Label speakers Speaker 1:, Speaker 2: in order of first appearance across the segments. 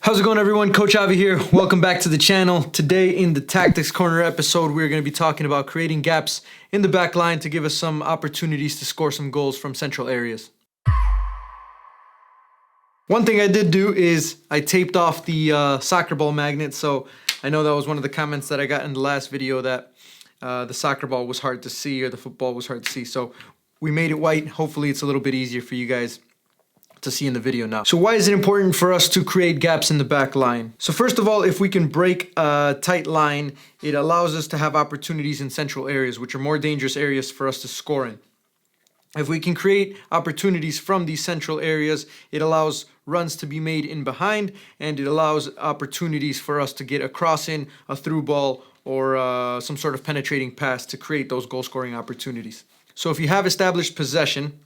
Speaker 1: How's it going, everyone? Coach Avi here. Welcome back to the channel. Today in the Tactics Corner episode, we're going to be talking about creating gaps in the back line to give us some opportunities to score some goals from central areas. One thing I did do is I taped off the soccer ball magnet. So I know that was one of the comments that I got in the last video that the soccer ball was hard to see or the football was hard to see. So we made it white. Hopefully it's a little bit easier for you guys to see in the video now. So why is it important for us to create gaps in the back line? So first of all, if we can break a tight line, it allows us to have opportunities in central areas, which are more dangerous areas for us to score in. If we can create opportunities from these central areas, it allows runs to be made in behind, and it allows opportunities for us to get a cross in, a through ball, or some sort of penetrating pass to create those goal scoring opportunities. So if you have established possession,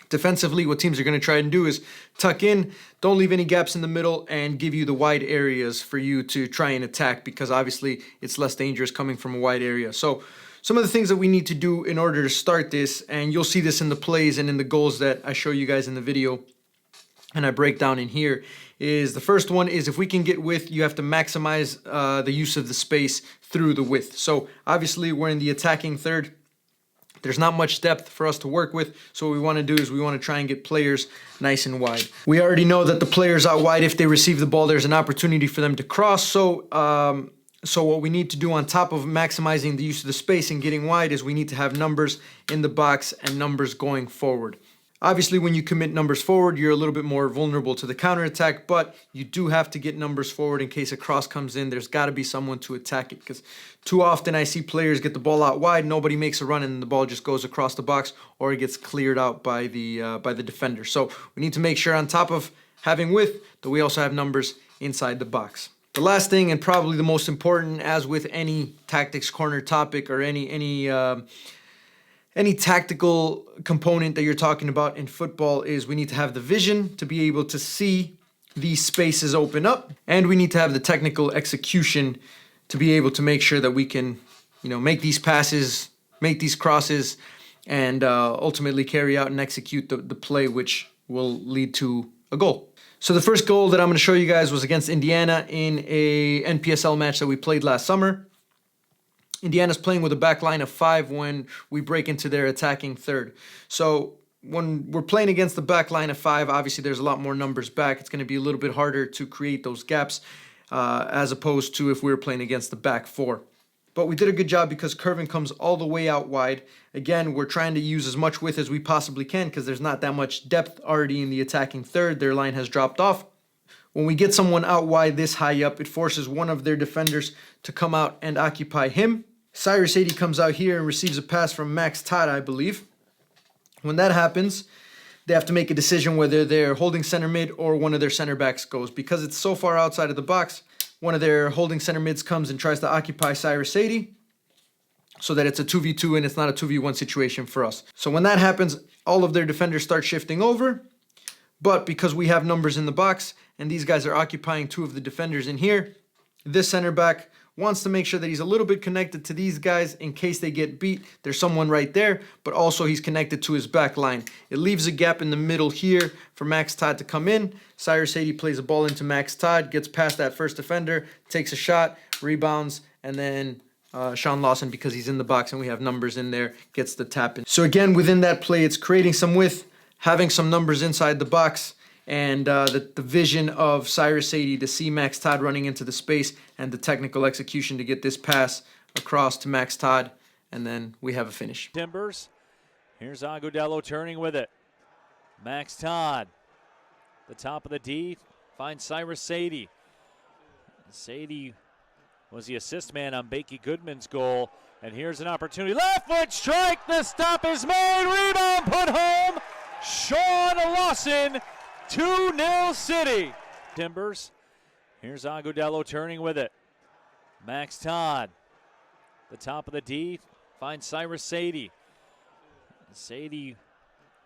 Speaker 1: defensively, what teams are going to try and do is tuck in, don't leave any gaps in the middle, and give you the wide areas for you to try and attack, because obviously it's less dangerous coming from a wide area. So some of the things that we need to do in order to start this, and you'll see this in the plays and in the goals that I show you guys in the video and I break down in here, is the first one is if we can get width, you have to maximize the use of the space through the width. So obviously we're in the attacking third. There's not much depth for us to work with, so what we want to do is we want to try and get players nice and wide. We already know that the players out wide, if they receive the ball, there's an opportunity for them to cross. So what we need to do on top of maximizing the use of the space and getting wide is we need to have numbers in the box and numbers going forward. Obviously, when you commit numbers forward, you're a little bit more vulnerable to the counterattack, but you do have to get numbers forward in case a cross comes in. There's got to be someone to attack it, because too often I see players get the ball out wide, nobody makes a run, and the ball just goes across the box or it gets cleared out by the defender. So we need to make sure on top of having width that we also have numbers inside the box. The last thing, and probably the most important, as with any Tactics Corner topic or any tactical component that you're talking about in football, is we need to have the vision to be able to see these spaces open up, and we need to have the technical execution to be able to make sure that we can, make these passes, make these crosses, and ultimately carry out and execute the play, which will lead to a goal. So the first goal that I'm going to show you guys was against Indiana in a NPSL match that we played last summer. Indiana's playing with a back line of 5 when we break into their attacking third. So when we're playing against the back line of 5, obviously there's a lot more numbers back. It's going to be a little bit harder to create those gaps as opposed to if we were playing against the back 4. But we did a good job because Curvin comes all the way out wide. Again, we're trying to use as much width as we possibly can because there's not that much depth already in the attacking third. Their line has dropped off. When we get someone out wide this high up, it forces one of their defenders to come out and occupy him. Cyrus 80 comes out here and receives a pass from Max Todd, I believe. When that happens, they have to make a decision whether they're holding center mid or one of their center backs goes. Because it's so far outside of the box, one of their holding center mids comes and tries to occupy Cyrus 80 so that it's a 2v2 and it's not a 2v1 situation for us. So when that happens, all of their defenders start shifting over. But because we have numbers in the box and these guys are occupying 2 of the defenders in here, this center back wants to make sure that he's a little bit connected to these guys in case they get beat. There's someone right there, but also he's connected to his back line. It leaves a gap in the middle here for Max Todd to come in. Cyrus 80 plays a ball into Max Todd, gets past that first defender, takes a shot, rebounds, and then Sean Lawson, because he's in the box and we have numbers in there, gets the tap in. So again, within that play, it's creating some width, having some numbers inside the box, and the vision of Cyrus 80 to see Max Todd running into the space, and the technical execution to get this pass across to Max Todd, and then we have a finish.
Speaker 2: Timbers. Here's Agudelo turning with it. Max Todd, the top of the D, finds Cyrus 80. Sadie was the assist man on Bakey Goodman's goal, and here's an opportunity. Left foot strike, the stop is made, rebound put home. Sean Lawson. 2-0 City. Timbers. Here's Agudelo turning with it. Max Todd, the top of the D, finds Cyrus 80. Sadie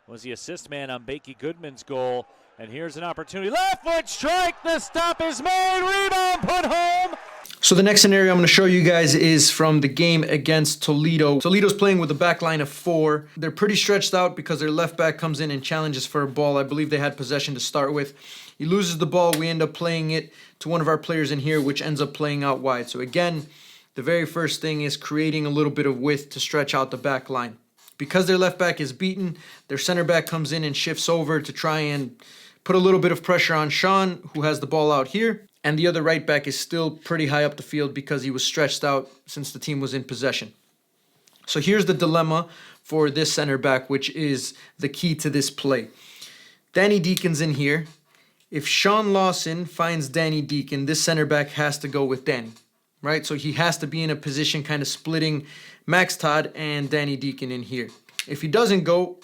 Speaker 2: was the assist man on Bakey Goodman's goal, and here's an opportunity. Left foot strike, the stop is made, rebound put home.
Speaker 1: So the next scenario I'm going to show you guys is from the game against Toledo. Toledo's playing with a back line of 4. They're pretty stretched out because their left back comes in and challenges for a ball. I believe they had possession to start with. He loses the ball. We end up playing it to one of our players in here, which ends up playing out wide. So again, the very first thing is creating a little bit of width to stretch out the back line. Because their left back is beaten, their center back comes in and shifts over to try and put a little bit of pressure on Sean, who has the ball out here. And the other right back is still pretty high up the field because he was stretched out since the team was in possession. So here's the dilemma for this center back, which is the key to this play. Danny Deacon's in here. If Sean Lawson finds Danny Deacon, this center back has to go with Danny, right? So he has to be in a position kind of splitting Max Todd and Danny Deacon in here. If he doesn't go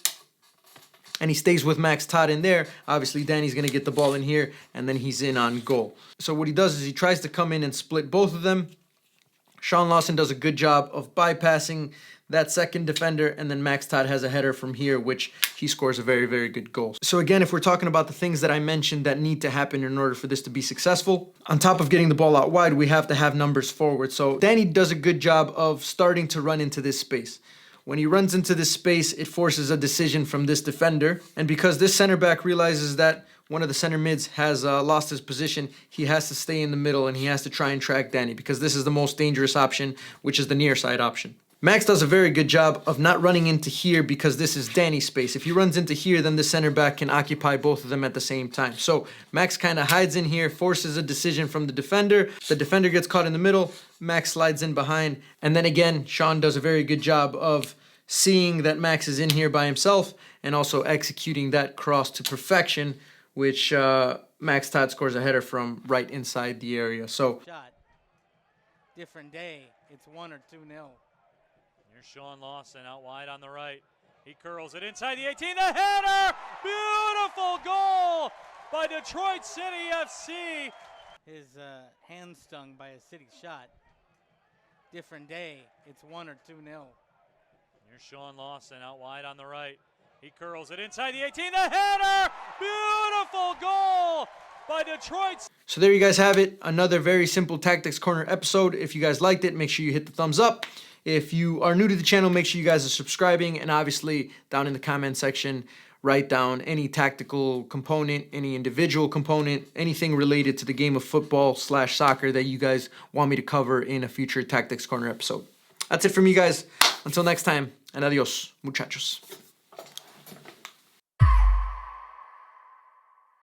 Speaker 1: and he stays with Max Todd in there, obviously Danny's going to get the ball in here and then he's in on goal. So what he does is he tries to come in and split both of them. Sean Lawson does a good job of bypassing that second defender, and then Max Todd has a header from here, which he scores a very, very good goal. So again, if we're talking about the things that I mentioned that need to happen in order for this to be successful, on top of getting the ball out wide, we have to have numbers forward. So Danny does a good job of starting to run into this space. When he runs into this space, it forces a decision from this defender, and because this center back realizes that one of the center mids has lost his position, he has to stay in the middle and he has to try and track Danny because this is the most dangerous option, which is the near side option. Max does a very good job of not running into here because this is Danny's space. If he runs into here, then the center back can occupy both of them at the same time. So Max kind of hides in here, forces a decision from the defender. The defender gets caught in the middle. Max slides in behind. And then again, Sean does a very good job of seeing that Max is in here by himself and also executing that cross to perfection, which Max Todd scores a header from right inside the area. So
Speaker 3: Shot. Different day. It's 1 or 2-0.
Speaker 2: Here's Sean Lawson out wide on the right. He curls it inside the 18. The header! Beautiful goal by Detroit City FC.
Speaker 3: His hand stung by a city shot. Different day. It's 1 or 2-0.
Speaker 2: Here's Sean Lawson out wide on the right. He curls it inside the 18. The header! Beautiful goal by Detroit.
Speaker 1: So there you guys have it. Another very simple Tactics Corner episode. If you guys liked it, make sure you hit the thumbs up. If you are new to the channel, make sure you guys are subscribing. And obviously, down in the comment section, write down any tactical component, any individual component, anything related to the game of football/soccer that you guys want me to cover in a future Tactics Corner episode. That's it from you guys. Until next time, and adios, muchachos.